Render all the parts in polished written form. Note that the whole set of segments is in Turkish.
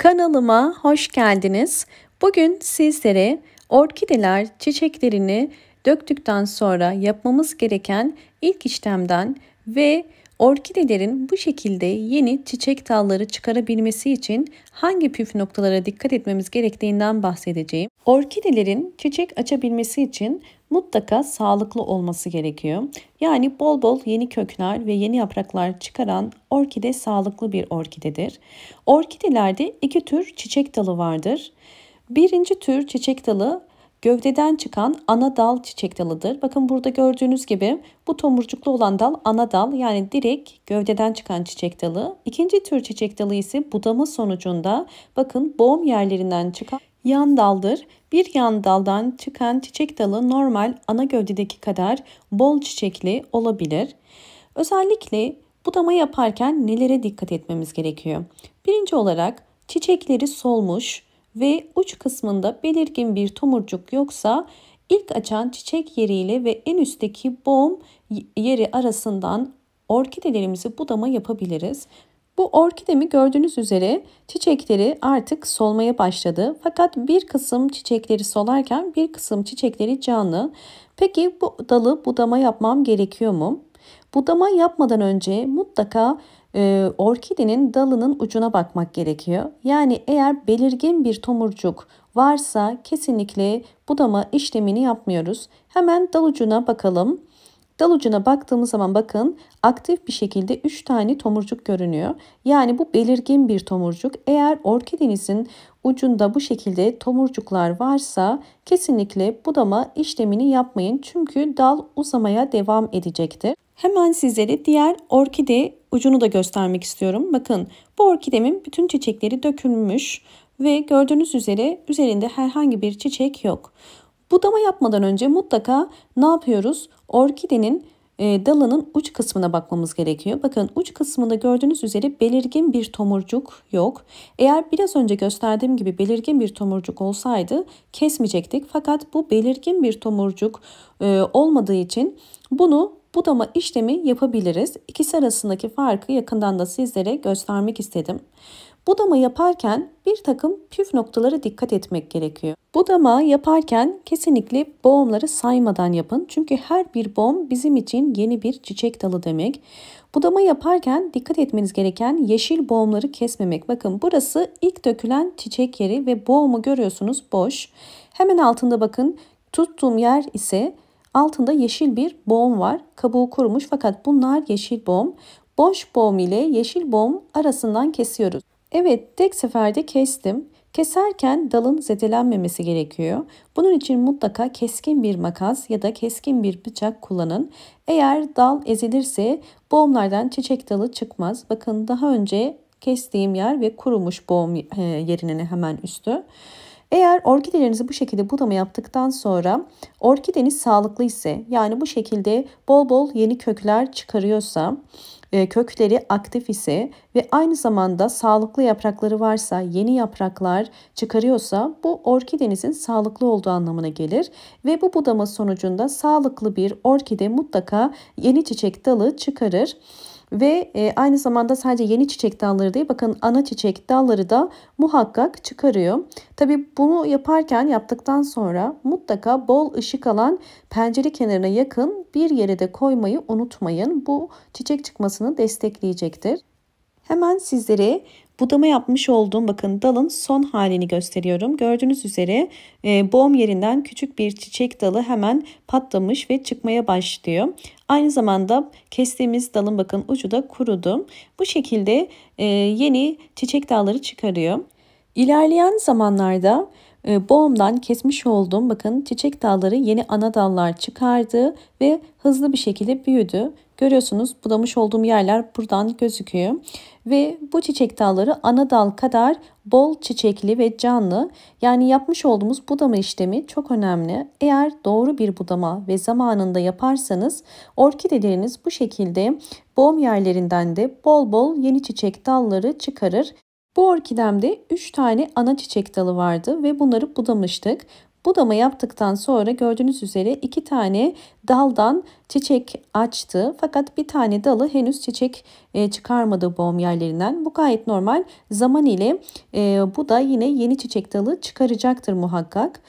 Kanalıma hoş geldiniz. Bugün sizlere orkideler çiçeklerini döktükten sonra yapmamız gereken ilk işlemden ve orkidelerin bu şekilde yeni çiçek dalları çıkarabilmesi için hangi püf noktalara dikkat etmemiz gerektiğinden bahsedeceğim. Orkidelerin çiçek açabilmesi için mutlaka sağlıklı olması gerekiyor. Yani bol bol yeni kökler ve yeni yapraklar çıkaran orkide sağlıklı bir orkidedir. Orkidelerde iki tür çiçek dalı vardır. Birinci tür çiçek dalı gövdeden çıkan ana dal çiçek dalıdır. Bakın burada gördüğünüz gibi bu tomurcuklu olan dal ana dal, yani direkt gövdeden çıkan çiçek dalı. İkinci tür çiçek dalı ise budama sonucunda bakın boğum yerlerinden çıkan yan daldır. Bir yan daldan çıkan çiçek dalı normal ana gövdedeki kadar bol çiçekli olabilir. Özellikle budama yaparken nelere dikkat etmemiz gerekiyor? Birinci olarak çiçekleri solmuş ve uç kısmında belirgin bir tomurcuk yoksa ilk açan çiçek yeriyle ve en üstteki boğum yeri arasından orkidelerimizi budama yapabiliriz. Bu orkidemi gördüğünüz üzere çiçekleri artık solmaya başladı. Fakat bir kısım çiçekleri solarken bir kısım çiçekleri canlı. Peki bu dalı budama yapmam gerekiyor mu? Budama yapmadan önce mutlaka orkidenin dalının ucuna bakmak gerekiyor. Yani eğer belirgin bir tomurcuk varsa kesinlikle budama işlemini yapmıyoruz. Hemen dal ucuna bakalım. Dal ucuna baktığımız zaman bakın aktif bir şekilde 3 tane tomurcuk görünüyor. Yani bu belirgin bir tomurcuk. Eğer orkidenizin ucunda bu şekilde tomurcuklar varsa kesinlikle budama işlemini yapmayın. Çünkü dal uzamaya devam edecektir. Hemen sizlere diğer orkide ucunu da göstermek istiyorum. Bakın bu orkidemin bütün çiçekleri dökülmüş ve gördüğünüz üzere üzerinde herhangi bir çiçek yok. Budama yapmadan önce mutlaka ne yapıyoruz? Orkidenin dalının uç kısmına bakmamız gerekiyor. Bakın uç kısmında gördüğünüz üzere belirgin bir tomurcuk yok. Eğer biraz önce gösterdiğim gibi belirgin bir tomurcuk olsaydı kesmeyecektik. Fakat bu belirgin bir tomurcuk olmadığı için bunu budama işlemi yapabiliriz. İkisi arasındaki farkı yakından da sizlere göstermek istedim. Budama yaparken bir takım püf noktalara dikkat etmek gerekiyor. Budama yaparken kesinlikle boğumları saymadan yapın. Çünkü her bir boğum bizim için yeni bir çiçek dalı demek. Budama yaparken dikkat etmeniz gereken yeşil boğumları kesmemek. Bakın burası ilk dökülen çiçek yeri ve boğumu görüyorsunuz boş. Hemen altında bakın tuttuğum yer ise altında yeşil bir boğum var. Kabuğu kurumuş fakat bunlar yeşil boğum. Boş boğum ile yeşil boğum arasından kesiyoruz. Evet, tek seferde kestim. Keserken dalın zedelenmemesi gerekiyor. Bunun için mutlaka keskin bir makas ya da keskin bir bıçak kullanın. Eğer dal ezilirse boğumlardan çiçek dalı çıkmaz. Bakın daha önce kestiğim yer ve kurumuş boğum yerinin hemen üstü. Eğer orkidelerinizi bu şekilde budama yaptıktan sonra orkideniz sağlıklı ise, yani bu şekilde bol bol yeni kökler çıkarıyorsa, kökleri aktif ise ve aynı zamanda sağlıklı yaprakları varsa, yeni yapraklar çıkarıyorsa bu orkidenizin sağlıklı olduğu anlamına gelir. Ve bu budama sonucunda sağlıklı bir orkide mutlaka yeni çiçek dalı çıkarır. Ve aynı zamanda sadece yeni çiçek dalları değil, bakın ana çiçek dalları da muhakkak çıkarıyor. Tabii bunu yaptıktan sonra mutlaka bol ışık alan pencere kenarına yakın bir yere de koymayı unutmayın. Bu çiçek çıkmasını destekleyecektir. Hemen sizlere budama yapmış olduğum bakın dalın son halini gösteriyorum. Gördüğünüz üzere boğum yerinden küçük bir çiçek dalı hemen patlamış ve çıkmaya başlıyor. Aynı zamanda kestiğimiz dalın bakın ucu da kurudu. Bu şekilde yeni çiçek dalları çıkarıyor. İlerleyen zamanlarda boğumdan kesmiş olduğum bakın çiçek dalları yeni ana dallar çıkardı ve hızlı bir şekilde büyüdü. Görüyorsunuz budamış olduğum yerler buradan gözüküyor. Ve bu çiçek dalları ana dal kadar bol çiçekli ve canlı. Yani yapmış olduğumuz budama işlemi çok önemli. Eğer doğru bir budama ve zamanında yaparsanız orkideleriniz bu şekilde boğum yerlerinden de bol bol yeni çiçek dalları çıkarır. Bu orkidemde 3 tane ana çiçek dalı vardı ve bunları budamıştık. Budama yaptıktan sonra gördüğünüz üzere 2 tane daldan çiçek açtı. Fakat bir tane dalı henüz çiçek çıkarmadı boğum yerlerinden. Bu gayet normal. Zaman ile bu da yine yeni çiçek dalı çıkaracaktır muhakkak.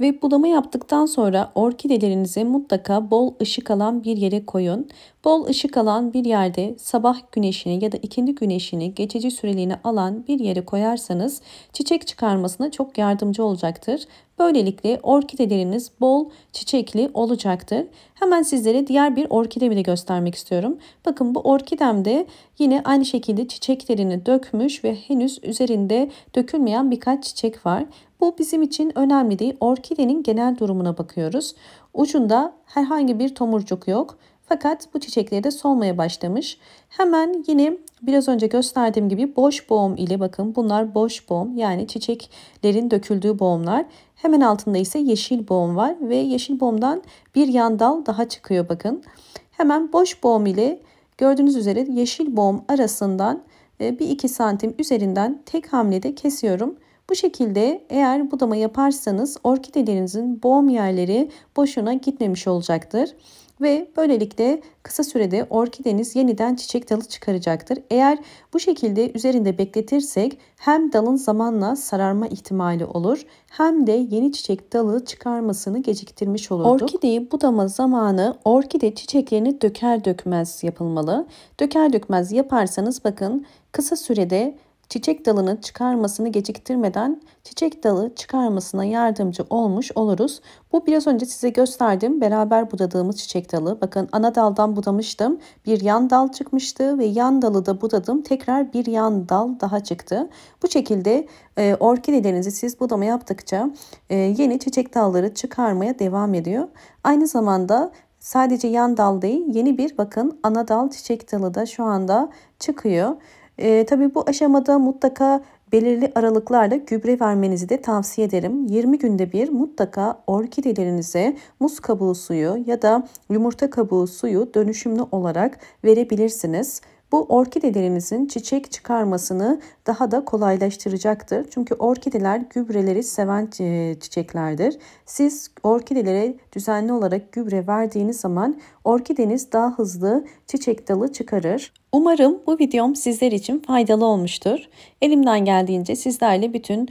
Ve budama yaptıktan sonra orkidelerinizi mutlaka bol ışık alan bir yere koyun. Bol ışık alan bir yerde sabah güneşini ya da ikindi güneşini geçici süreliğine alan bir yere koyarsanız çiçek çıkarmasına çok yardımcı olacaktır. Böylelikle orkideleriniz bol çiçekli olacaktır. Hemen sizlere diğer bir orkidemi de göstermek istiyorum. Bakın bu orkidem de yine aynı şekilde çiçeklerini dökmüş ve henüz üzerinde dökülmeyen birkaç çiçek var. Bu bizim için önemli değil. Orkidenin genel durumuna bakıyoruz. Ucunda herhangi bir tomurcuk yok. Fakat bu çiçekleri de solmaya başlamış. Hemen yine biraz önce gösterdiğim gibi boş boğum ile bakın bunlar boş boğum yani çiçeklerin döküldüğü boğumlar. Hemen altında ise yeşil boğum var ve yeşil boğumdan bir yan dal daha çıkıyor bakın. Hemen boş boğum ile gördüğünüz üzere yeşil boğum arasından bir 2 santim üzerinden tek hamlede kesiyorum. Bu şekilde eğer budama yaparsanız orkidelerinizin boğum yerleri boşuna gitmemiş olacaktır. Ve böylelikle kısa sürede orkideniz yeniden çiçek dalı çıkaracaktır. Eğer bu şekilde üzerinde bekletirsek hem dalın zamanla sararma ihtimali olur hem de yeni çiçek dalı çıkarmasını geciktirmiş olurduk. Orkideyi budama zamanı orkide çiçeklerini döker dökmez yapılmalı. Döker dökmez yaparsanız bakın kısa sürede çiçek dalını çıkarmasını geciktirmeden çiçek dalı çıkarmasına yardımcı olmuş oluruz. Bu biraz önce size gösterdim. Beraber budadığımız çiçek dalı. Bakın ana daldan budamıştım. Bir yan dal çıkmıştı ve yan dalı da budadım. Tekrar bir yan dal daha çıktı. Bu şekilde orkidelerinizi siz budama yaptıkça yeni çiçek dalları çıkarmaya devam ediyor. Aynı zamanda sadece yan dal değil yeni bir bakın ana dal çiçek dalı da şu anda çıkıyor. Tabii bu aşamada mutlaka belirli aralıklarla gübre vermenizi de tavsiye ederim. 20 günde bir mutlaka orkidelerinize muz kabuğu suyu ya da yumurta kabuğu suyu dönüşümlü olarak verebilirsiniz. Bu orkidelerinizin çiçek çıkarmasını daha da kolaylaştıracaktır. Çünkü orkideler gübreleri seven çiçeklerdir. Siz orkidelere düzenli olarak gübre verdiğiniz zaman orkideniz daha hızlı çiçek dalı çıkarır. Umarım bu videom sizler için faydalı olmuştur. Elimden geldiğince sizlerle bütün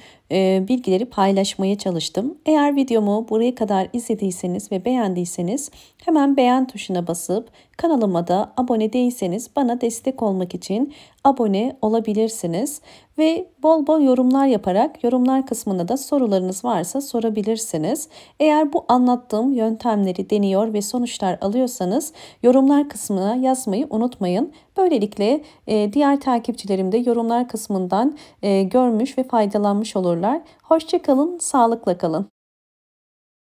bilgileri paylaşmaya çalıştım. Eğer videomu buraya kadar izlediyseniz ve beğendiyseniz hemen beğen tuşuna basıp kanalıma da abone değilseniz bana destek olmak için abone olabilirsiniz. Ve bol bol yorumlar yaparak yorumlar kısmında da sorularınız varsa sorabilirsiniz. Eğer bu anlattığım yöntemleri deniyor ve sonuçlar alıyorsanız yorumlar kısmına yazmayı unutmayın. Böylelikle diğer takipçilerim de yorumlar kısmından görmüş ve faydalanmış olurlar. Hoşça kalın, sağlıkla kalın.